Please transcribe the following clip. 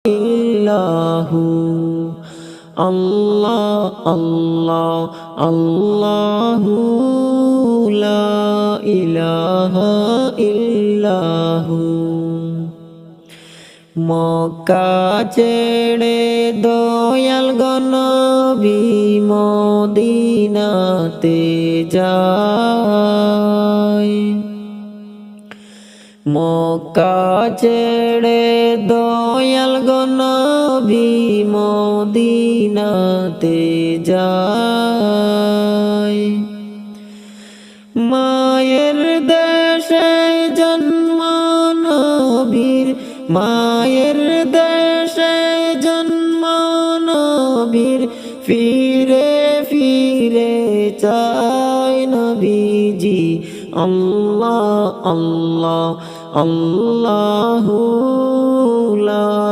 ইল্লাহু আল্লাহ আল্লাহ আল্লাহু লা ইলাহা ইল্লাহু মক্কা ছেড়ে দয়াল নবী মদিনাতে যায় মক্কা ছেড়ে দয়াল নবী মদিনাতে যায় মায়ের দেশে জন্ম নবীর মায়ের দেশে জন্ম নবীর ফিরে ফিরে চায় নবীজি আল্লাহ আল্লাহ আল্লাহু লা